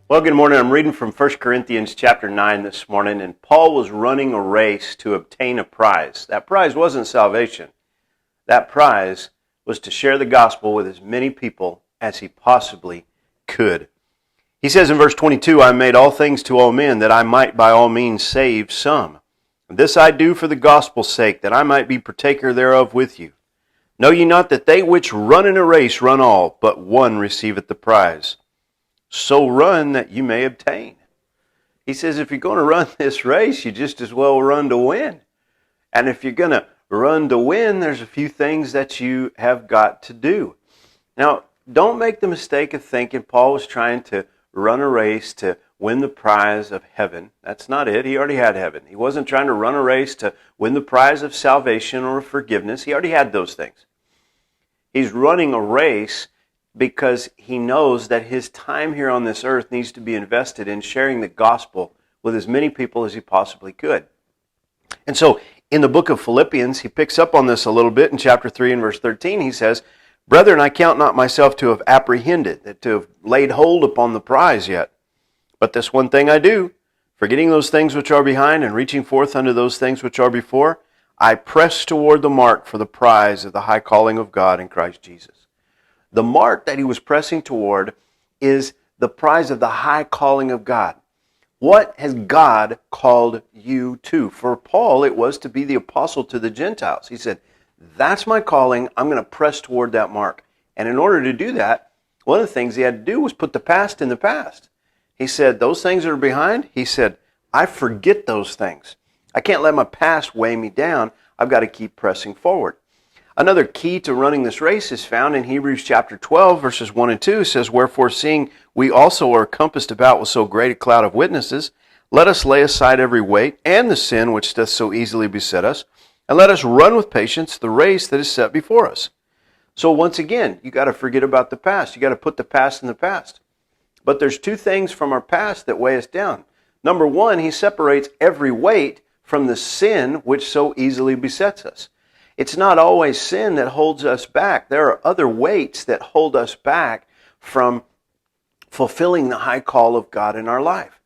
Well, good morning. I'm reading from 1 Corinthians chapter 9 this morning, and Paul was running a race to obtain a prize. That prize wasn't salvation. That prize was to share the gospel with as many people as he possibly could. He says in verse 22, I made all things to all men, that I might by all means save some. And this I do for the gospel's sake, that I might be partaker thereof with you. Know ye not that they which run in a race run all, but one receiveth the prize? So run that you may obtain. He says if you're going to run this race, you just as well run to win. And if you're going to run to win, there's a few things that you have got to do. Now, don't make the mistake of thinking Paul was trying to run a race to win the prize of heaven. That's not it. He already had heaven. He wasn't trying to run a race to win the prize of salvation or forgiveness. He already had those things. He's running a race because he knows that his time here on this earth needs to be invested in sharing the gospel with as many people as he possibly could. And so in the book of Philippians, he picks up on this a little bit in chapter 3 and verse 13. He says, Brethren, I count not myself to have apprehended, that to have laid hold upon the prize yet. But this one thing I do, forgetting those things which are behind and reaching forth unto those things which are before, I press toward the mark for the prize of the high calling of God in Christ Jesus. The mark that he was pressing toward is the prize of the high calling of God. What has God called you to? For Paul, it was to be the apostle to the Gentiles. He said, that's my calling. I'm going to press toward that mark. And in order to do that, one of the things he had to do was put the past in the past. He said, those things that are behind, he said, I forget those things. I can't let my past weigh me down. I've got to keep pressing forward. Another key to running this race is found in Hebrews chapter 12, verses 1 and 2. It says, Wherefore, seeing we also are compassed about with so great a cloud of witnesses, let us lay aside every weight and the sin which doth so easily beset us, and let us run with patience the race that is set before us. So once again, you got to forget about the past. You got to put the past in the past. But there's two things from our past that weigh us down. Number one, he separates every weight from the sin which so easily besets us. It's not always sin that holds us back. There are other weights that hold us back from fulfilling the high call of God in our life.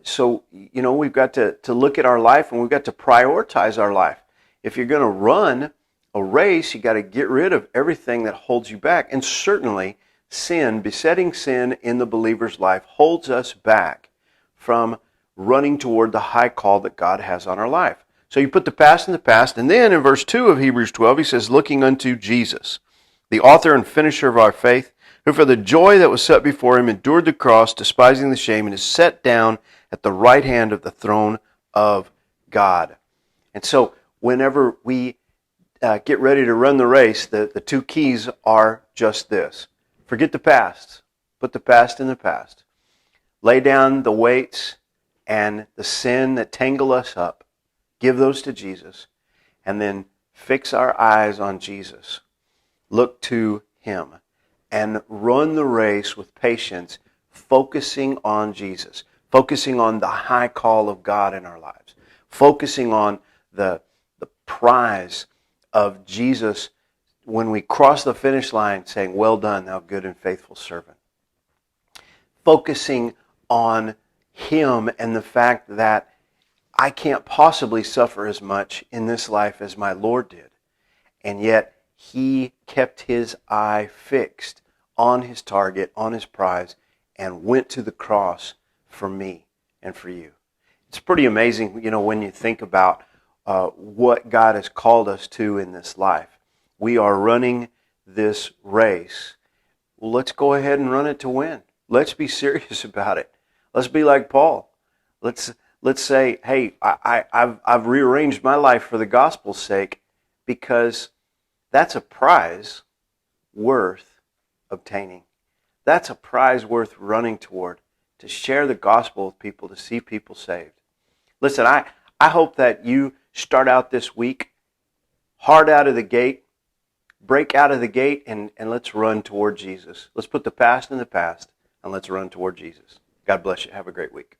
So we've got to look at our life and we've got to prioritize our life. If you're going to run a race, you got to get rid of everything that holds you back. And certainly sin, besetting sin in the believer's life, holds us back from running toward the high call that God has on our life. So you put the past in the past, and then in verse 2 of Hebrews 12, he says, looking unto Jesus, the author and finisher of our faith, who for the joy that was set before him endured the cross, despising the shame, and is set down at the right hand of the throne of God. And so whenever we get ready to run the race, the two keys are just this. Forget the past. Put the past in the past. Lay down the weights and the sin that tangle us up. Give those to Jesus, and then fix our eyes on Jesus. Look to him, and run the race with patience, focusing on Jesus, focusing on the high call of God in our lives, focusing on the prize of Jesus when we cross the finish line, saying, well done, thou good and faithful servant. Focusing on him and the fact that I can't possibly suffer as much in this life as my Lord did. And yet, he kept his eye fixed on his target, on his prize, and went to the cross for me and for you. It's pretty amazing, when you think about what God has called us to in this life. We are running this race. Well, let's go ahead and run it to win. Let's be serious about it. Let's be like Paul. Let's say, hey, I've rearranged my life for the gospel's sake, because that's a prize worth obtaining. That's a prize worth running toward, to share the gospel with people, to see people saved. Listen, I hope that you start out this week hard out of the gate, break out of the gate, and let's run toward Jesus. Let's put the past in the past, and let's run toward Jesus. God bless you. Have a great week.